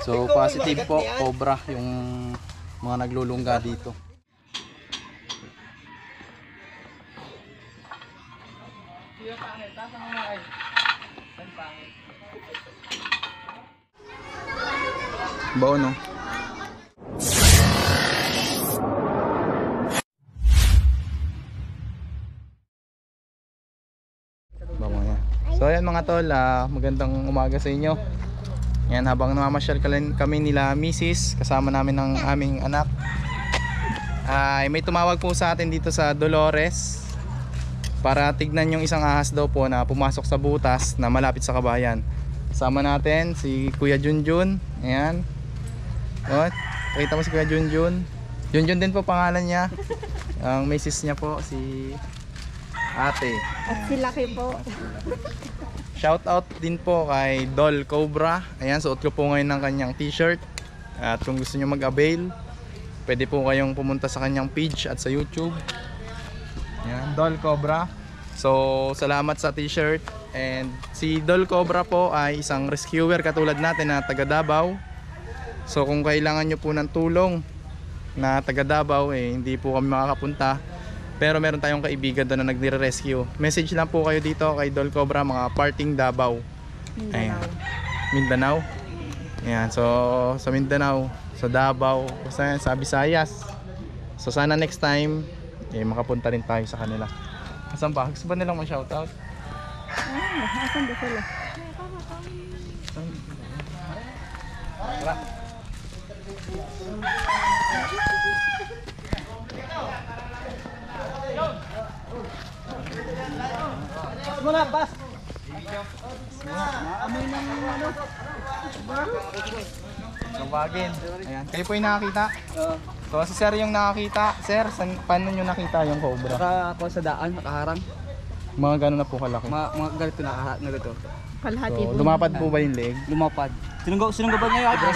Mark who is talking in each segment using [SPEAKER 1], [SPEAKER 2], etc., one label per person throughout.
[SPEAKER 1] So positive po, cobra yung mga naglulungga dito. Bao no? Bango yan. So ayan mga tol, magandang umaga sa inyo. Yan, habang namamasyal kami nila Mrs. kasama namin ng aming anak, may tumawag po sa atin dito sa Dolores para tignan yung isang ahas daw po na pumasok sa butas na malapit sa kabayan. Kasama natin si Kuya Junjun. Ayan. O, pakita mo si Kuya Junjun. Junjun din po pangalan niya. Ang misis niya po si Ate.
[SPEAKER 2] At si Laki po.
[SPEAKER 1] Shout out din po kay Dol Cobra. Ayan, suot ko po ngayon ng kanyang t-shirt. At kung gusto niyo mag-avail, pwede po kayong pumunta sa kanyang page at sa YouTube. Ayan, Dol Cobra. So, salamat sa t-shirt. And si Dol Cobra po ay isang rescuer katulad natin na taga Davao. So, kung kailangan nyo po ng tulong na taga Davao, hindi po kami makakapunta. Pero meron tayong kaibigan doon na nagre-rescue. Message lang po kayo dito kay Dol Cobra, mga parting Davao. Ayan. Mindanao. Ayan, so sa Mindanao, sa Davao, sa Visayas. So sana next time makapunta rin tayo sa kanila. Asan ba? Gusto ba nilang ma-shoutout?
[SPEAKER 2] Asan ba sila?
[SPEAKER 1] Tara.
[SPEAKER 3] Muna, pas.
[SPEAKER 2] Amoy ng ano?
[SPEAKER 1] Tawagin. Ayan. Kayo po yung nakakita? So si Sir yung nakakita. Sir, paano nyo nakita yung cobra?
[SPEAKER 3] Ako sa daan, nakaharang.
[SPEAKER 1] Mga gano'n na po kalaki.
[SPEAKER 3] Mga ganito na ganito.
[SPEAKER 2] Kalahati
[SPEAKER 1] So
[SPEAKER 2] po.
[SPEAKER 1] lumapad po ba yung leg?
[SPEAKER 3] Lumapad. Sinunggaban niya yung aso.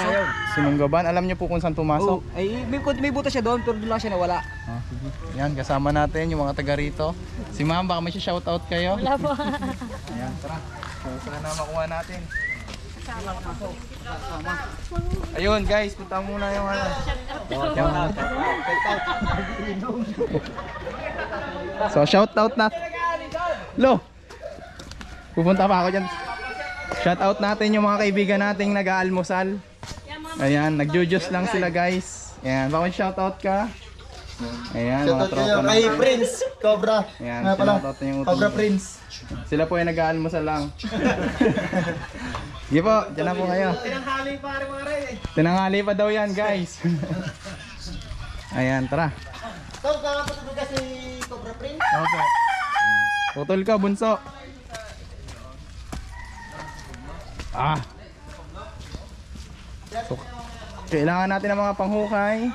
[SPEAKER 1] Sinunggaban? Alam nyo po kung saan pumasok?
[SPEAKER 3] Oh, ay may butas siya doon pero doon lang siya nawala.
[SPEAKER 1] Sige. Yan, kasama natin yung mga taga rito. Si Ma'am, baka may shoutout kayo?
[SPEAKER 2] Wala po.
[SPEAKER 1] Ayan, tara. So, sana makuha natin. Ayun guys, punta muna yung ano. So shoutout na. Lo. Pupunta pa ako dyan. Shoutout natin yung mga kaibigan nating nag-aalmusal. Ayan, nag-jujus lang sila guys. Ayan, baka shoutout ka. Ayan, mga tropa na.
[SPEAKER 4] Kay Prince Cobra.
[SPEAKER 1] Ayan,
[SPEAKER 4] Nga pala,
[SPEAKER 1] shoutout na yung
[SPEAKER 4] Cobra
[SPEAKER 1] utusan.
[SPEAKER 4] Prince.
[SPEAKER 1] Sila po ay nag-aalmusal lang. Sige po, dyan na po kayo.
[SPEAKER 4] Tinanghali pare.
[SPEAKER 1] Tinanghali pa daw yan guys. Ayan, tara.
[SPEAKER 4] Tol, kakapatulog ka si Cobra Prince?
[SPEAKER 1] Okay. Putol ka, bunso. So, kailangan natin ng mga panghukay.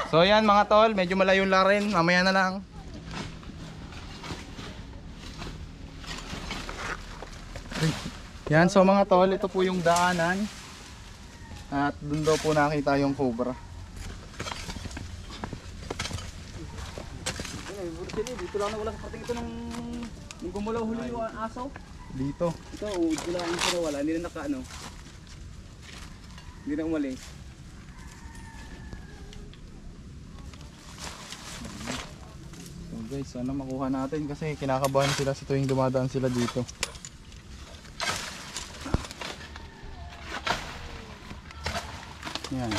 [SPEAKER 1] So yan mga tol, medyo malayo la rin. Mamaya na lang. Yan, so mga tol, ito po yung daanan. At doon daw po nakita yung cobra.
[SPEAKER 3] Dito lang nawala sa parting ito nung gumulaw huli yung aso.
[SPEAKER 1] Dito.
[SPEAKER 3] Ito, dito lang ang nawala, hindi na nakaano. Hindi na umalis.
[SPEAKER 1] So guys, sana makuha natin kasi kinakabahan sila sa tuwing dumadaan sila dito. Yan.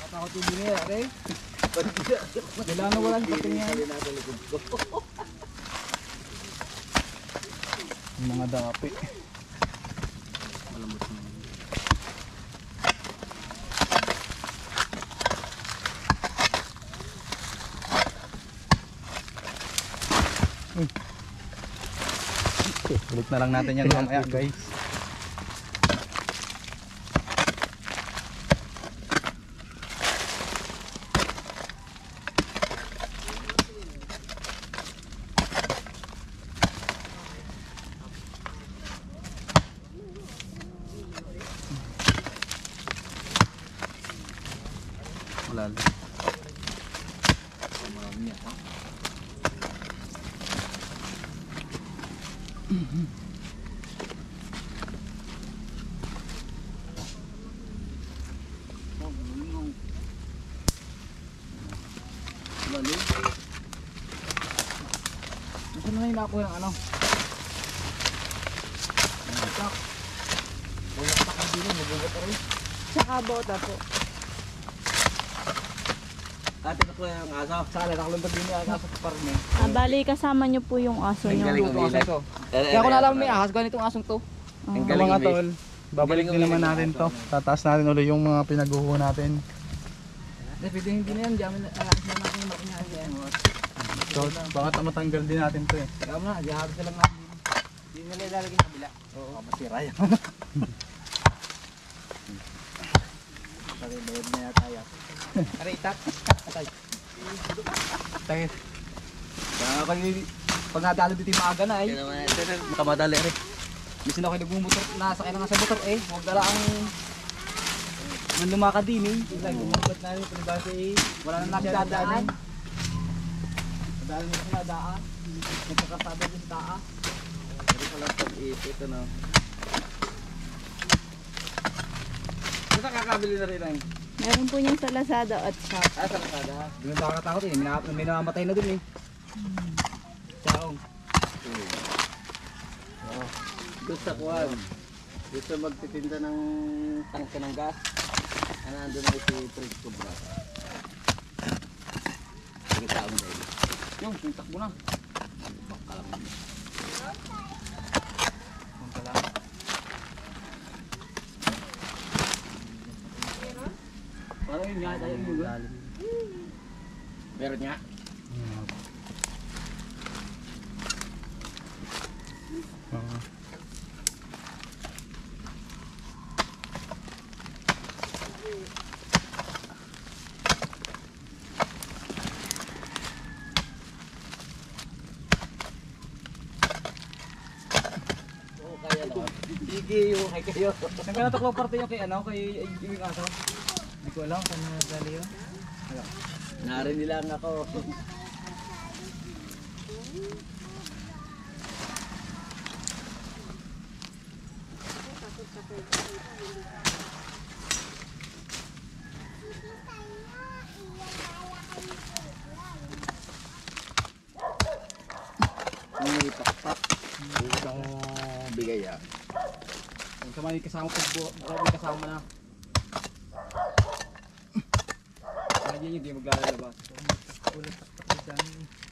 [SPEAKER 3] Takot yung binira, okay? Wala na wala sa parting yan.
[SPEAKER 1] Yung mga dapi. Balik na lang natin yan mamaya guys.
[SPEAKER 3] Lalo. Marami niya. Lalo. Nasaan na yung nakuha ng ano? Itak. Wala ka pa dito, magugot ka rin.
[SPEAKER 2] Tsaka bota po.
[SPEAKER 3] Ate nakuha yung aso. Saan na nakulong din yung aso sa parme.
[SPEAKER 2] Bali, kasama niyo po yung aso niyo.
[SPEAKER 3] Ito. Kaya ko na alam may ahas, ganitong asong to.
[SPEAKER 1] Ang mga tol, babalik din naman natin to. Tataas natin ulit yung mga pinaguho natin.
[SPEAKER 3] Hindi na yan, diyamin na ahas na natin yung makinyaan yan.
[SPEAKER 1] So, baka matanggal din natin to eh.
[SPEAKER 3] Kaya mo na, diyahabis na lang natin. Hindi nila ilalagay sa kabila. Oo, masira yan. Pag-ibayad na yata yan. Aray, itak. Atay. Atay. Kaya kayo, pag nadalo dito yung maaga na ay. Makamadali rin. Misin ako nagmumotor, nasakay na nga sa motor eh. Huwag dala ang nang lumakad din eh. Gumagat na rin, palibasa eh. Wala na natin dadaan. Madali na sa nadaan. Nagkakasada din sa taas. Pero palang pag-iipit ano. Basta kakabili na rin ang.
[SPEAKER 2] Meron po niyan sa Lazada at shop.
[SPEAKER 3] Sa kasada. Doon na nakatakot eh. May namamatay na dun eh. Chaong.
[SPEAKER 4] Gusto ko gusto magtitinda ng tangke ng gas. Ano ando na si Prince Cobra. Sige taong dahil.
[SPEAKER 3] Yung, takbo na.
[SPEAKER 4] Baka lang.
[SPEAKER 3] Punta lang. Parang yun nga, tayo yun.
[SPEAKER 4] Meron nga.
[SPEAKER 1] Oo.
[SPEAKER 4] Sige yung kay kayo.
[SPEAKER 3] Nagkanataklo parte yung kay ano, kay yung aso. Hindi ko alam kung nagdali yun.
[SPEAKER 4] Narinig lang ako. May pakpak. Isang bigay ah.
[SPEAKER 3] Kung sa may kasama pagbo, may kasama na. Kaya yun hindi maglalabas.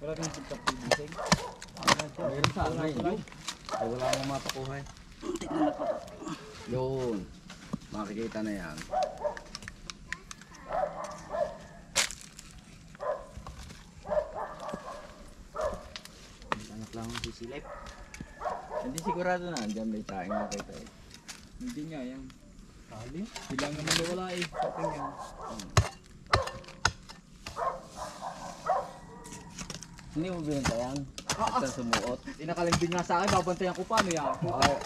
[SPEAKER 3] Wala kang pagkapilisig.
[SPEAKER 4] Meron sa akin yun. Ay wala akong mapakuha eh. Yun. Makikita na yan. Anak lang ang sisilip. Hindi sigurado na. Diyan may taing nakita eh.
[SPEAKER 3] Hindi nga yan. Kali? Bilang naman wala eh. Sating yan.
[SPEAKER 4] Hindi mo binenta yan. Ito sumuot.
[SPEAKER 3] Inakalim din nga sa akin, babantayan ko paano yan.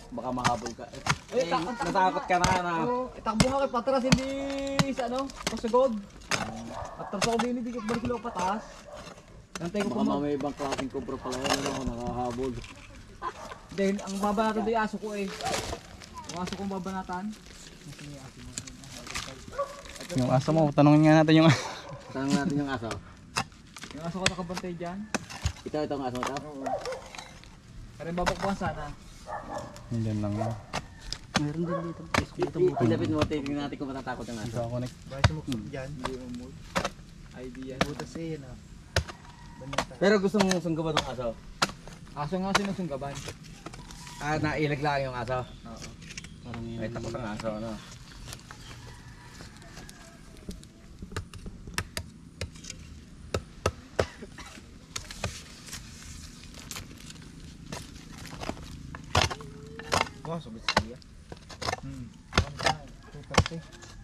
[SPEAKER 4] Baka mahabol ka.
[SPEAKER 3] Eh,
[SPEAKER 4] Natakot ka na na.
[SPEAKER 3] Itakbo nga kay patras, hindi sa ano, pasagod. Patras ako din, hindi ko balik ko patas. Nantay ko
[SPEAKER 4] Baka
[SPEAKER 3] pa
[SPEAKER 4] may ibang klaseng kubra pala yan. Ano, nakahabol.
[SPEAKER 3] Then, ang babanatan doon yung aso ko eh. Ang aso kong babanatan.
[SPEAKER 1] Yung aso mo, tanongin nga natin yung
[SPEAKER 4] Tanong natin yung aso.
[SPEAKER 3] Yung aso ko nakabantay dyan.
[SPEAKER 4] Ito ang aso ito.
[SPEAKER 3] Oo. Pero babakbuhan sana.
[SPEAKER 1] Hindi lang yan.
[SPEAKER 4] Meron din dito. Ilapit mo, tingnan natin kung matatakot ang
[SPEAKER 1] Ito
[SPEAKER 4] aso.
[SPEAKER 1] ako connect.
[SPEAKER 3] Bakit sumuksok dyan? Hindi mo mood. Idea. Butas eh yun ah.
[SPEAKER 4] Pero gusto mong sunggaban ng aso?
[SPEAKER 3] Aso nga sinusunggaban.
[SPEAKER 4] Nailag lang yung aso.
[SPEAKER 3] Oo.
[SPEAKER 4] Ay, takot ang aso, ano?
[SPEAKER 3] Oh, sabit siya.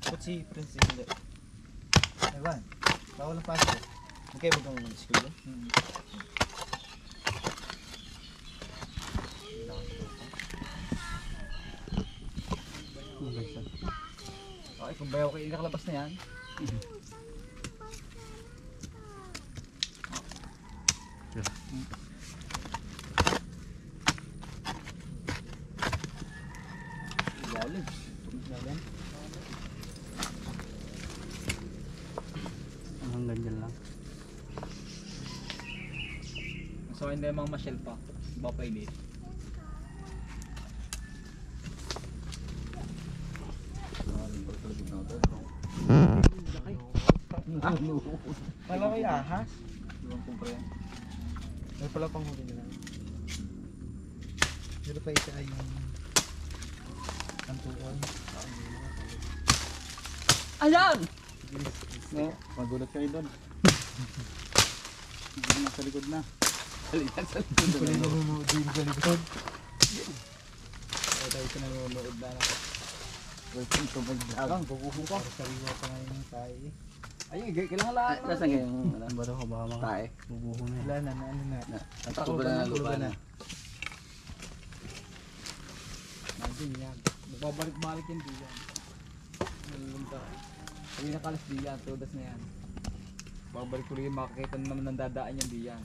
[SPEAKER 3] Ba't si Prince hindi? Ewan. Bawal ang pasok. Okay, huwag kang mag-school doon. Okay, kung bayaw kayo nakalabas na yan. Hanggang dyan lang. So hindi mga masyal pa. Iba pa init.
[SPEAKER 1] Malaki ahas. May pala pang huli nila. Pero pa isa ay yung antuan.
[SPEAKER 3] Ayan!
[SPEAKER 1] No, magulat kayo doon. Sa likod na.
[SPEAKER 3] Salitan sa likod.
[SPEAKER 1] Hindi ko nanonood din sa likod. Kaya tayo sa nanonood na. Welcome to my vlog. Lang, bubuho ka. Sariwa pa ngayon yung tayo eh.
[SPEAKER 3] Ayun, kailangan lahat. Nasaan kayo yung
[SPEAKER 1] Baro ka baka mga
[SPEAKER 3] tae?
[SPEAKER 1] bubuho na. Wala na, ano na.
[SPEAKER 3] Natakbo na ng lupa na.
[SPEAKER 1] Nandun yan.
[SPEAKER 3] Magbabalik-balik yan diyan. Nalulunta. Sabi nakalas diyan, todas na yan. Babalik ko rin, makakita na naman ng dadaan yan diyan.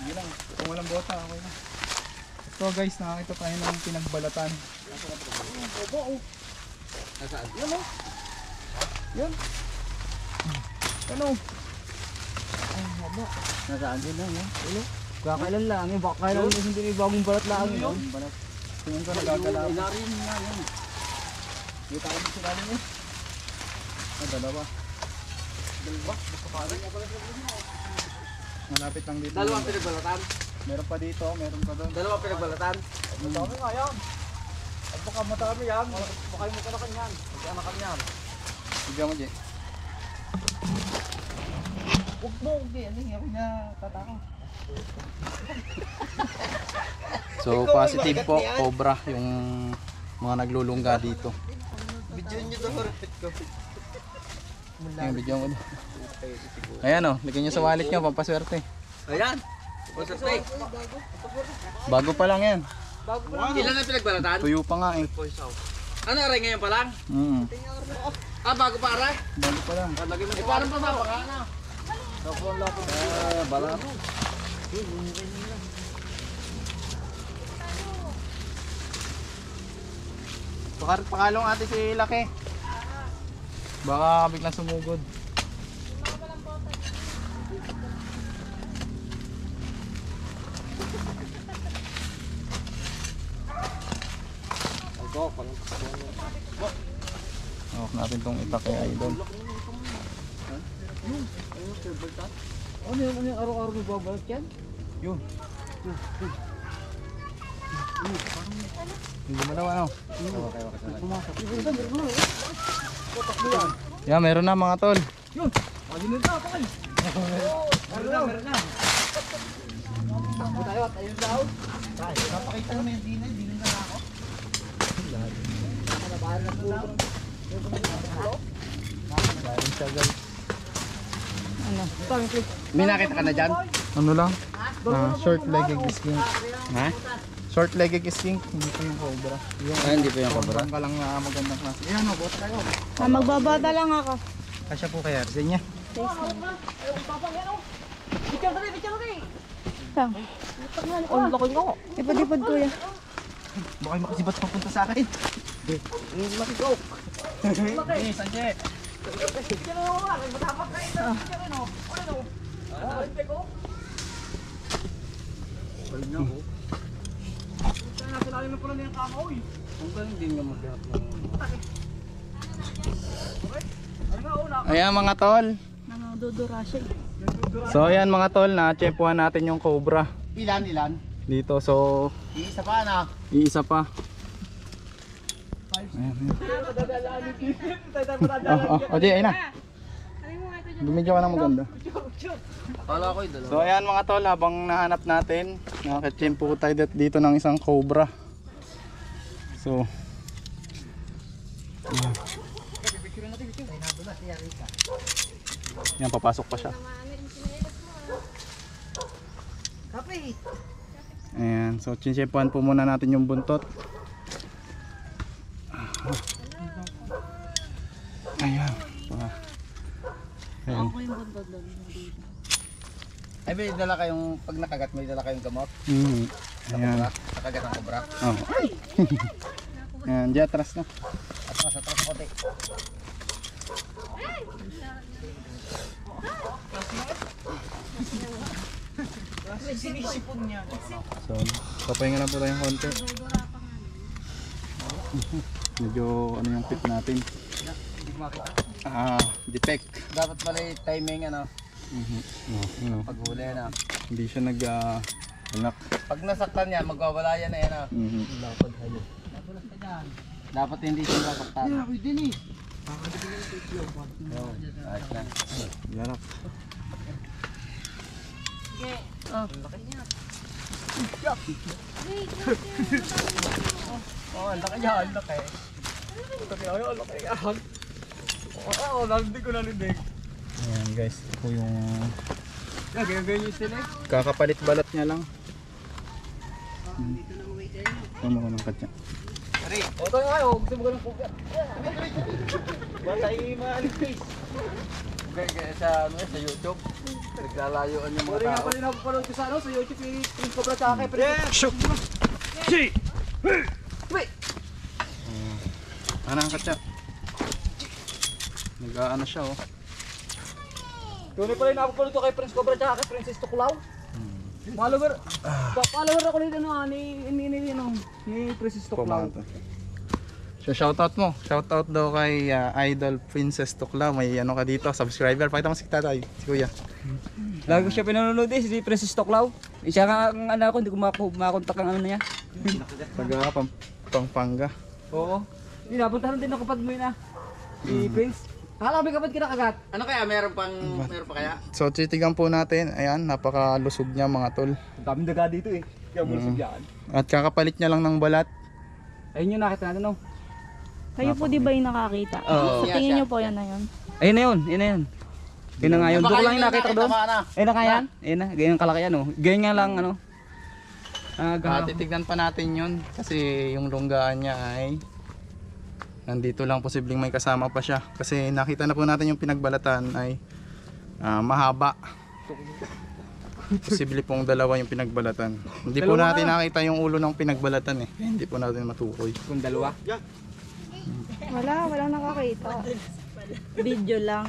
[SPEAKER 1] Sige lang, kung walang bota, okay na. Ito guys, nakakita tayo ng pinagbalatan.
[SPEAKER 3] Nasaan?
[SPEAKER 1] Yan o. Yan. Ano? Ay, haba.
[SPEAKER 3] Nasaan din lang yan? Kakailan lang eh, baka kailan lang hindi may bagong balat lang yun.
[SPEAKER 1] Balat. Tingin ko nagagalaw.
[SPEAKER 3] Ilarim nga yan.
[SPEAKER 1] Kita ko sa lalim eh. Ah, dalawa.
[SPEAKER 3] Dalawa? Basta parang nga pala
[SPEAKER 1] Malapit lang dito.
[SPEAKER 3] dalawang pinagbalatan?
[SPEAKER 1] Meron pa dito, meron pa doon.
[SPEAKER 3] Dalawang pinagbalatan?
[SPEAKER 1] Madami nga yan.
[SPEAKER 3] At baka matami yan. Baka yung magkanakan yan. Magkanakan yan.
[SPEAKER 1] Bigyan mo, Jay.
[SPEAKER 3] Huwag mo, hindi. Ano yung ako niya tataka.
[SPEAKER 1] So positive po, cobra yung mga naglulungga dito.
[SPEAKER 3] Video nyo daw, repeat ko.
[SPEAKER 1] Yung video mo. Ayan o, lagyan nyo sa wallet nyo, pampaswerte.
[SPEAKER 3] Ayan. Poserte.
[SPEAKER 1] Bago pa lang yan.
[SPEAKER 3] Ilan ang pinagbalatan?
[SPEAKER 1] Tuyo pa nga eh.
[SPEAKER 3] Ano aray ngayon pa lang? Ah, bago pa aray?
[SPEAKER 1] Bago pa lang.
[SPEAKER 3] Eh, parang pa ba? Baka na.
[SPEAKER 1] Bala. Pakalong ate si Laki. Baka biglang sumugod. Hawak natin tong itak kay Idol.
[SPEAKER 3] Ano yung araw-araw may babalat yan?
[SPEAKER 1] Yun. Hindi mo daw ano. Yeah, meron na mga tol.
[SPEAKER 3] Ayun na pakay. Meron na. Takbo tayo at ayun daw.
[SPEAKER 1] Napakita naman yung dinay, dinay na ako.
[SPEAKER 3] Nabahan na po.
[SPEAKER 1] Galing siya guys.
[SPEAKER 3] May nakita ka na dyan?
[SPEAKER 1] Ano lang? Short legged skink.
[SPEAKER 3] Ha?
[SPEAKER 1] Short legged skink, hindi pa yung cobra. Yung
[SPEAKER 3] Hindi pa yung cobra.
[SPEAKER 1] ka lang na magandang klase. Ayan o, bota tayo.
[SPEAKER 2] Magbabata lang ako.
[SPEAKER 1] Kasya po kaya, Arsen niya.
[SPEAKER 2] Saan? Oh, laki ko. Ipad-ipad kuya.
[SPEAKER 1] Baka yung makasibat papunta sa akin.
[SPEAKER 3] Makikok.
[SPEAKER 1] Hey, Sanje.
[SPEAKER 3] Ang galing din nga mag-hap ng...
[SPEAKER 1] Ayan mga tol.
[SPEAKER 2] Nanododora siya.
[SPEAKER 1] So ayan mga tol, na-chepuhan natin yung cobra
[SPEAKER 3] Ilan?
[SPEAKER 1] dito. So
[SPEAKER 3] Isa pa na.
[SPEAKER 1] iisa pa. Ayan, ayan. Oh, Jay, ayun na. Bumidyo ka ng maganda.
[SPEAKER 3] Akala ko yung dalawa.
[SPEAKER 1] So ayan mga tol, habang nahanap natin, nakakachempo tayo dito ng isang cobra. So, yan, papasok pa siya. Ayan, so chinchepuan po muna natin yung buntot. Ayan. Ayan.
[SPEAKER 4] Ay, may dala kayong, pag nakagat, may dala kayong gamot?
[SPEAKER 1] Ayan.
[SPEAKER 4] Nakagat ng kobra?
[SPEAKER 1] Oh. Ayan, diyan atras na.
[SPEAKER 4] Atras na konti.
[SPEAKER 1] So, papahinga na po tayong konti. Medyo ano yung pit natin.
[SPEAKER 4] Hindi ko makita.
[SPEAKER 1] Defect.
[SPEAKER 4] Dapat pala yung timing, ano,
[SPEAKER 1] No,
[SPEAKER 4] paghuli, ano.
[SPEAKER 1] hindi siya anak.
[SPEAKER 4] Pag nasaktan niya, magwawala yan, eh, ano. Dapat hindi siya nasaktan. Yeah, we din eh. Ayos na.
[SPEAKER 1] Yarap.
[SPEAKER 4] Oh, ang laki niya, ang laki. Ang laki yan. Oo, nalinig ko nalinig.
[SPEAKER 1] Ayan guys, ito po yung
[SPEAKER 4] Ganyan yung sila eh.
[SPEAKER 1] kakapalit balat niya lang. Tama ko ng katya.
[SPEAKER 4] Pare, oto nga kayo, gusto mo ganun pugat. Basta i-maalis face. Kaya sa, ano, sa YouTube, naglalayuan yung mga tao. Pare, napapanood ko sa, ano, sa YouTube, yung Cobra sa akin.
[SPEAKER 1] Shook! Ano ang katya? Nag-ano siya oh.
[SPEAKER 3] Tunay pala yung napapanood ko kay Prince Cobra tsaka kay Princess Tuklaw. Follower. Follower ako nito ni Princess Tuklaw.
[SPEAKER 1] So shoutout mo. Shoutout daw kay Idol Princess Tuklaw. May ano ka dito, subscriber. Pakita mo si tatay, si kuya.
[SPEAKER 3] Lagi ko siya pinanonood si Princess Tuklaw. Siya nga ang anak ko, hindi ko makakontak ang ano niya.
[SPEAKER 1] Taga Pampanga.
[SPEAKER 3] Oo. Hindi, napuntahan din ako pag may na. Si Prince. Akala may kapag kinakagat.
[SPEAKER 4] Ano kaya, meron pa kaya?
[SPEAKER 1] So titigan po natin. Ayan, napakalusog niya mga tol.
[SPEAKER 3] Ang daming daga dito eh. Kaya mulusog yan.
[SPEAKER 1] At kakapalit niya lang ng balat.
[SPEAKER 3] Ayun yung nakita natin, no?
[SPEAKER 2] Kayo po di ba yung nakakita?
[SPEAKER 3] Oo.
[SPEAKER 2] Sa tingin nyo po yan na yun?
[SPEAKER 3] Ayun na yun, yun na yun. Yun na nga yun. Doon ko lang yung nakita ko doon.
[SPEAKER 4] Na.
[SPEAKER 3] Ayun na nga yan. Ayun na, ganyan kalaki yan, oh. Ganyan nga lang, ano.
[SPEAKER 1] Titignan pa natin yun. Kasi yung lunggaan niya ay nandito lang, posibleng may kasama pa siya. Kasi nakita na po natin yung pinagbalatan ay mahaba. Posible pong dalawa yung pinagbalatan. Hindi po
[SPEAKER 3] Dalawa
[SPEAKER 1] natin
[SPEAKER 3] nga.
[SPEAKER 1] nakita yung ulo ng pinagbalatan eh. Hindi po natin matukoy.
[SPEAKER 3] Kung dalawa.
[SPEAKER 2] Wala nakakita. Video lang.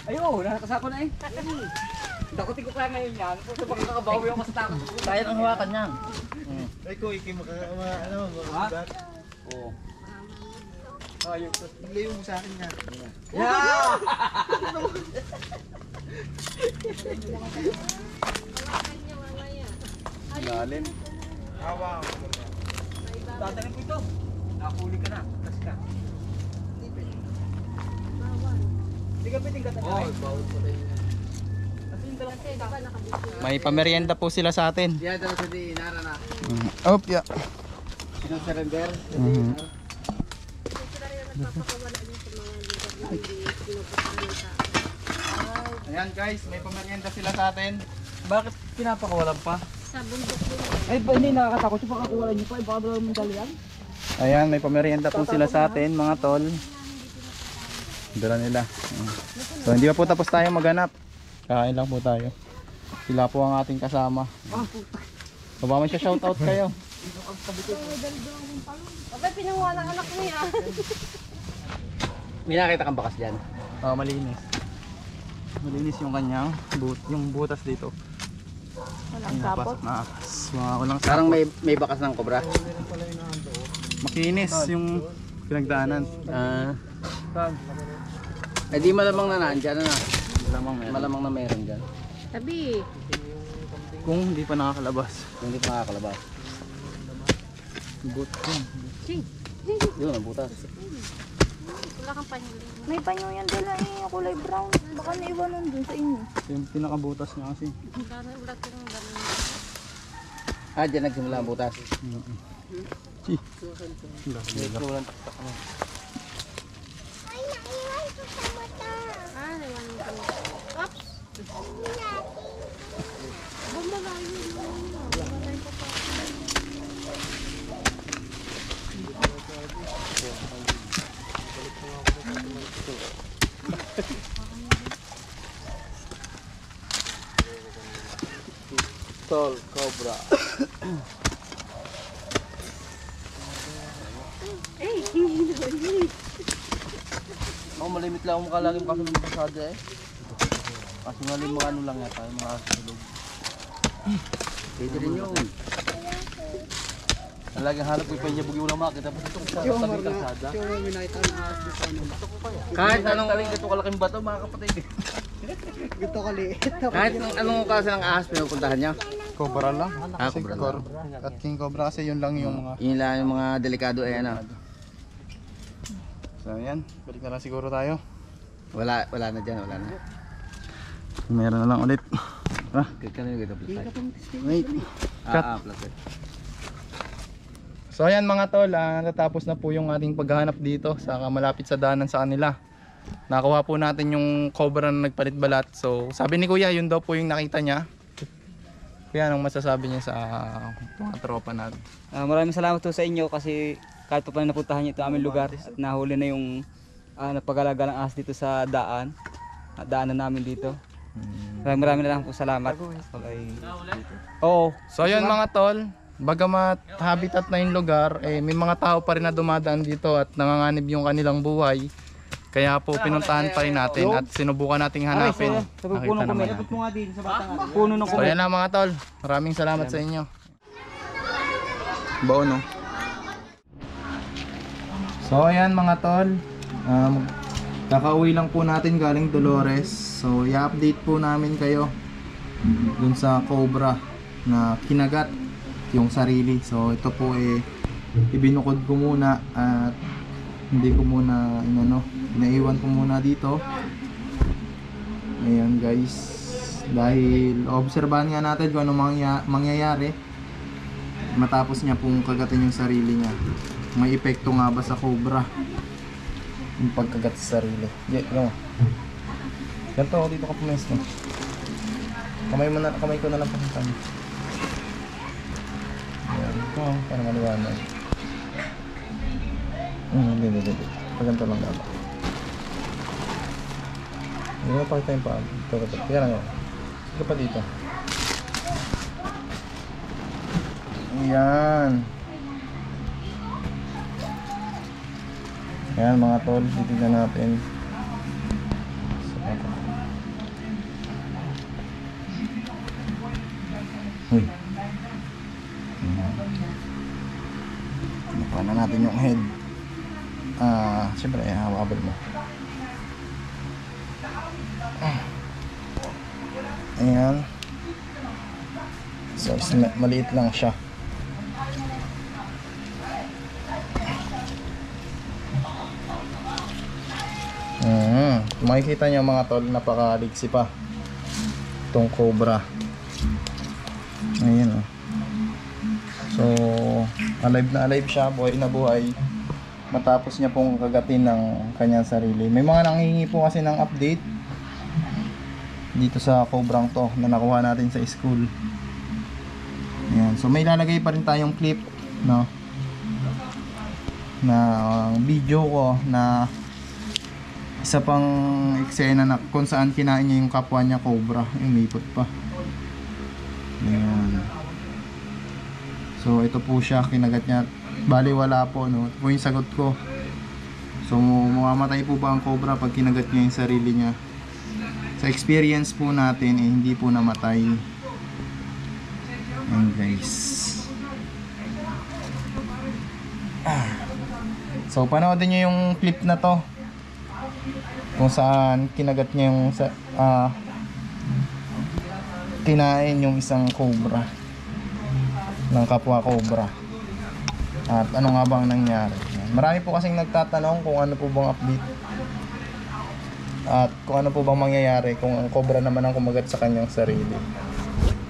[SPEAKER 3] Ayun, nakakasako na eh. Dakotin ko kaya ngayon yan. Kung makakabawi ako sa takot.
[SPEAKER 4] Kaya nang hawakan yan.
[SPEAKER 3] Ha? Oo. Ayun.
[SPEAKER 4] Layo mo sa akin yan.
[SPEAKER 3] Yeah!
[SPEAKER 1] Lalim.
[SPEAKER 3] Tatanim ko ito. Nakahuli ka na. Kasi ka. Hindi ka pwedeng katanay.
[SPEAKER 4] Bawal pa rin.
[SPEAKER 3] Kasi yung dalawang
[SPEAKER 1] May pamerienda po sila sa atin.
[SPEAKER 4] Yan daw sa di inara na.
[SPEAKER 1] Oh, yeah.
[SPEAKER 4] Sino-surrender?
[SPEAKER 1] Ayan guys, may pamerienda sila sa atin.
[SPEAKER 3] Bakit pinapakawalan pa?
[SPEAKER 2] Sa bundok yun.
[SPEAKER 3] Ay, ba, hindi nakakatakot yung pakakuwalan nyo pa. Baka daw mong dalian.
[SPEAKER 1] Ayan, may pamerienda po sila sa atin mga tol. Dala nila. So hindi pa po tapos tayo maghanap. Kain lang po tayo. Sila po ang ating kasama. So ba may shoutout kayo?
[SPEAKER 2] Abay, pinanguha ng anak niya.
[SPEAKER 4] May nakita kang bakas dyan.
[SPEAKER 1] Oh, malinis. Malinis yung kanyang yung butas dito.
[SPEAKER 2] Walang sapot.
[SPEAKER 1] Walang
[SPEAKER 4] Parang
[SPEAKER 1] sapot.
[SPEAKER 4] may bakas ng kobra.
[SPEAKER 1] Makinis yung pinagdaanan.
[SPEAKER 4] Eh di malamang na nandyan na.
[SPEAKER 1] Lamang meron.
[SPEAKER 4] Malamang na meron dyan.
[SPEAKER 2] Tabi.
[SPEAKER 1] Kung hindi pa nakakalabas.
[SPEAKER 4] Hindi pa makakalabas.
[SPEAKER 1] But yun.
[SPEAKER 4] Yun ang butas.
[SPEAKER 2] Wala kang panyo.
[SPEAKER 5] May panyo yan dala eh, kulay brown. Baka naiwanan dun sa inyo.
[SPEAKER 1] Yung pinakabutas niya kasi.
[SPEAKER 2] Wala kang dami.
[SPEAKER 3] Diyan nagsimula ang butas. Walang taktak mo.
[SPEAKER 2] Naiwan mo kami. Oops! Bumalayo mo. Bumalayo ko pa.
[SPEAKER 3] Tol, cobra. Malimit lang ang mukha lagi kaso ng pasada eh. Kaso nga yung mga ano lang yata, yung mga kasulog. Pwede rin yun. Laging hanap ko yung penyabog yung ulang makita. Tapos ito sa tabi kalsada. Kahit anong ito kalaking bato mga kapatid.
[SPEAKER 4] Kahit anong klase ng ahas pinupuntahan niyo?
[SPEAKER 1] Cobra lang. Kasi
[SPEAKER 4] Cobra lang.
[SPEAKER 1] At King Cobra kasi yun lang yung mga...
[SPEAKER 4] Yun lang yung mga delikado eh ano.
[SPEAKER 1] So yan, balik na lang siguro tayo.
[SPEAKER 4] Wala na dyan, wala na.
[SPEAKER 1] Meron na lang ulit.
[SPEAKER 4] Kanino kita plus?
[SPEAKER 1] Wait. Cut.
[SPEAKER 4] Plus.
[SPEAKER 1] So ayan mga tol, natapos na po yung ating paghahanap dito sa malapit sa daanan sa kanila. Nakuha po natin yung cobra na nagpalit balat. So sabi ni Kuya, yun daw po yung nakita niya. Kuya, anong masasabi niya sa mga tropa natin?
[SPEAKER 3] Maraming salamat po sa inyo kasi kahit pa paano napuntahan niyo ito aming lugar at nahuli na yung napagalaga ng ahas dito sa daanan namin dito. Maraming na lang po salamat. Oo.
[SPEAKER 1] So ayan mga tol, bagamat habitat na yung lugar, may mga tao pa rin na dumadaan dito at nanganganib yung kanilang buhay. Kaya po pinuntahan pa rin natin at sinubukan nating hanapin. Nakita naman natin.
[SPEAKER 3] Puno ng
[SPEAKER 1] So ayan lang mga tol, maraming salamat sa inyo. Bao no? So ayan mga tol, kakauwi lang po natin galing Dolores. So i-update po namin kayo dun sa cobra na kinagat yung sarili. So ito po ibinukod ko muna at hindi ko muna inaiwan ko muna dito. Ayan guys, dahil obserbahan nga natin kung anong mangyayari matapos niya pong kagatin yung sarili niya. May epekto nga ba sa cobra yung pagkagat sa sarili? Ganito ako dito ka pumesto. Kamay ko na lang pakitan. Ayan, ito para maliwanag. Hindi. Paganto lang dapat. Hindi mo pakita yung paa. Ito. Kaya lang yun. Ito pa dito. Ayan. Ayan mga tol, titignan natin. Uy. Nakuha na natin yung head. Siyempre, hawabal mo. Ayan. So, maliit lang siya. Makikita nyo mga tol, napakaligsi pa itong cobra. Ayan So alive na alive siya, buhay na buhay matapos niya pong kagatin ng kanyang sarili. May mga nanghihingi po kasi ng update dito sa cobrang to na nakuha natin sa school. Ayan. So may lalagay pa rin tayong clip na video ko na isa pang eksena na kung saan kinain niya yung kapwa niya cobra, yung lipot pa. Ayan. So ito po siya, kinagat niya. Bali wala po, no? Ito po yung sagot ko. So mamamatay po ba ang cobra pag kinagat niya yung sarili niya? Sa experience po natin, hindi po namatay. Ayan guys. So panoodin niyo yung clip na to kung saan kinagat niya yung kinain yung isang cobra ng kapwa cobra at ano nga bang nangyari. Marami po kasing nagtatanong kung ano po bang update at kung ano po bang mangyayari kung ang cobra naman ang kumagat sa kanyang sarili.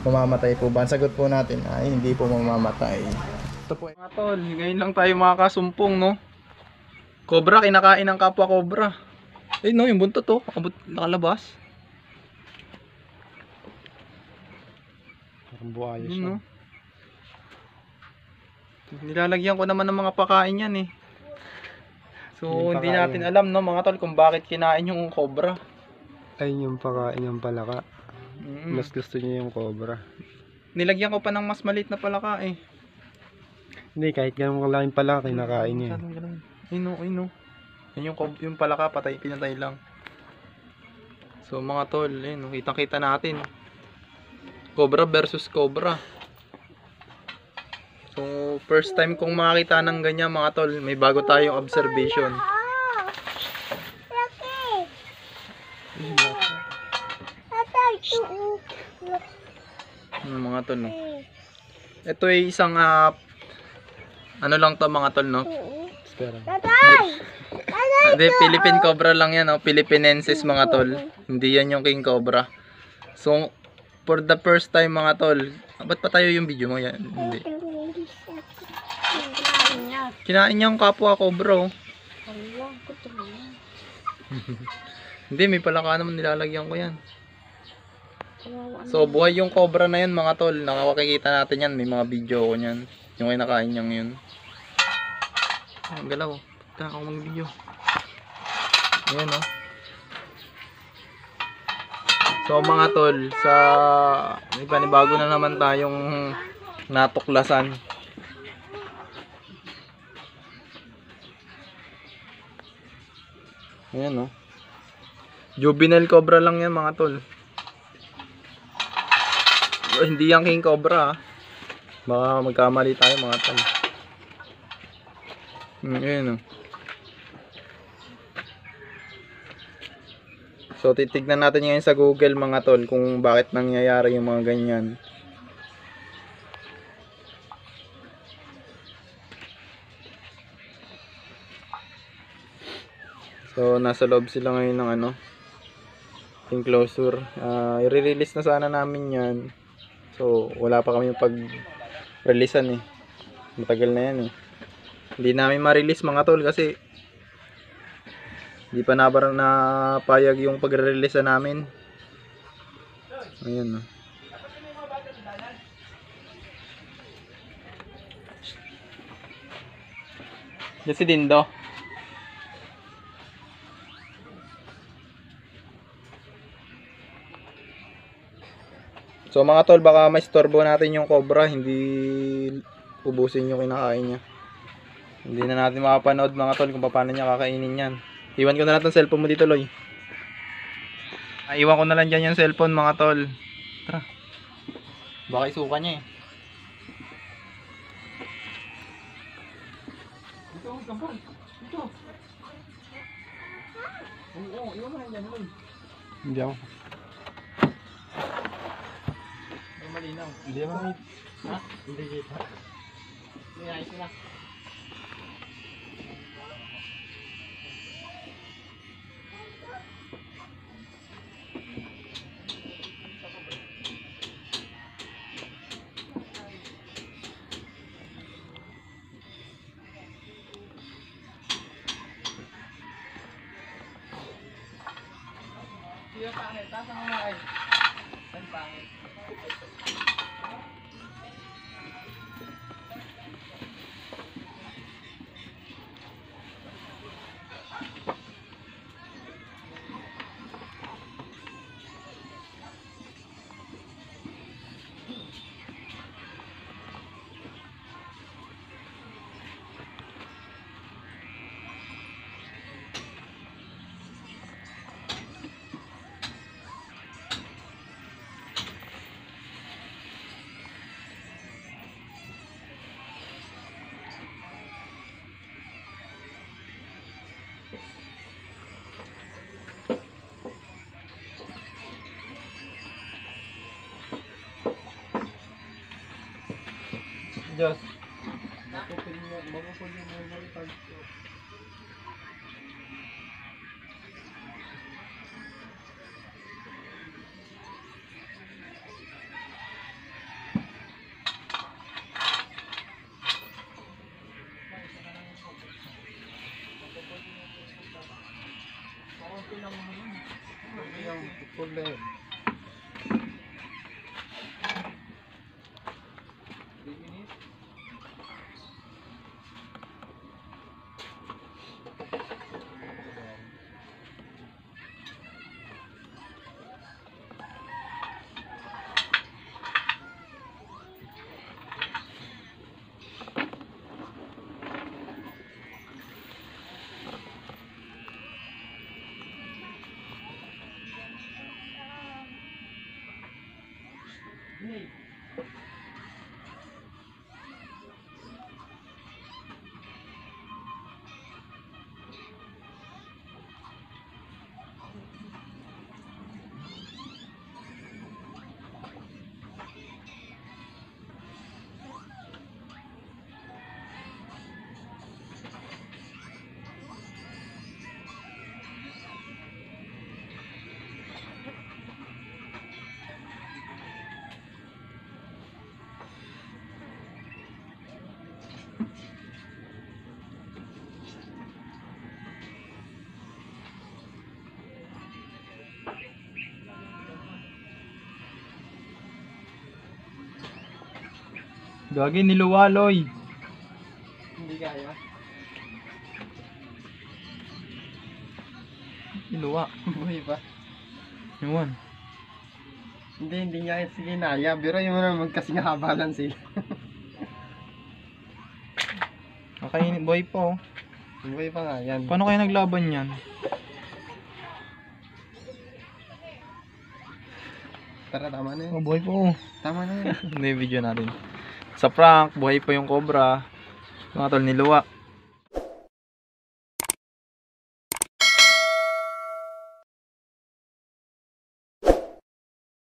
[SPEAKER 1] Mamamatay po ba? Ang sagot po natin ay hindi po mamamatay. Ito po mga tol, ngayon lang tayo makakasumpong, no? Cobra, kinakain ng kapwa cobra. Eh no, yung buntot to, nakalabas.
[SPEAKER 3] Parang buhaya
[SPEAKER 1] Yun, no? Nilalagyan ko naman ng mga pakain yan eh. So
[SPEAKER 3] Yung
[SPEAKER 1] hindi
[SPEAKER 3] pakain.
[SPEAKER 1] natin alam, no mga tol, kung bakit kinain yung cobra.
[SPEAKER 3] Ayun yung pakain ng palaka.
[SPEAKER 1] Mm.
[SPEAKER 3] Mas gusto niya yung cobra.
[SPEAKER 1] Nilagyan ko pa ng mas maliit na palaka eh.
[SPEAKER 3] Hindi, kahit ganun kalaking palaka, kinakain niya.
[SPEAKER 1] Masyadong ganun. Ayun no, ayun no. Yan yung palaka, pinatay lang. So mga tol, ayun, no, kitang-kita natin. Cobra versus cobra. So first time kong makakita ng ganyan mga tol, may bago tayong observation. Mga tol, no. Ito ay isang ano lang to mga tol, no.
[SPEAKER 3] Espera.
[SPEAKER 1] Hindi, Philippine Cobra lang yan, no? Philippinensis mga tol. Hindi yan yung King Cobra. So, for the first time mga tol, ba't pa tayo yung video mo yan? Hindi. Kinain niya yung kapwa cobra, oh. Hindi, may palaka naman nilalagyan ko yan. So, buhay yung cobra na yan mga tol. Nakakakita natin yan, may mga video ko yan. Yung kinakain niyang yun. Ang galaw. Punta ako mag-video. Ayan, oh. So mga tol, sa may panibago na naman tayong natuklasan. Ayan, oh. Juvenile cobra lang yan mga tol. Hindi yan king cobra, ah. Baka magkamali tayo mga tol. Ayan, oh. So titignan natin ngayon sa Google mga tol kung bakit nangyayari yung mga ganyan. So nasa loob sila ngayon ng ano, enclosure. I-release na sana namin yan. So wala pa kami pag-releasean eh. Matagal na yan eh. Hindi namin ma-release mga tol kasi di pa napayag yung pagre-release namin. Ayan, no. Yan si Dindo. So mga tol, baka maistorbo natin yung cobra, hindi ubusin yung kinakain niya. Hindi na natin makapanood mga tol kung paano niya kakainin yan. Iwan ko na lang itong cellphone mo dito, Loy. Iwan ko na lang dyan yung cellphone mga tol. Tara. Baka isuka niya eh. Dito, gampang. Dito. Oo, iwan mo na dyan, Loy.
[SPEAKER 3] Hindi ako.
[SPEAKER 1] Hindi malinaw.
[SPEAKER 3] Hindi ako.
[SPEAKER 1] Ha? Hindi kita. Hindi, ayos na. Yung pangit, tapos ang mga ay. Ang pangit. Diyos. Gagi, niluwaloy.
[SPEAKER 3] Hindi kaya.
[SPEAKER 1] Niluwa.
[SPEAKER 3] Buhay pa.
[SPEAKER 1] Yun.
[SPEAKER 3] Hindi niya sige naya. Pero yung mga magkasing habalan sila.
[SPEAKER 1] Kakainin, boy po.
[SPEAKER 3] Buhay pa nga yan.
[SPEAKER 1] Paano kayo naglaban yan?
[SPEAKER 3] Tara, tama na
[SPEAKER 1] Oh,
[SPEAKER 3] yun.
[SPEAKER 1] buhay po.
[SPEAKER 3] Tama na yun.
[SPEAKER 1] Hindi, video natin. Sa prank, buhay pa yung cobra. Mga tol, niluwa.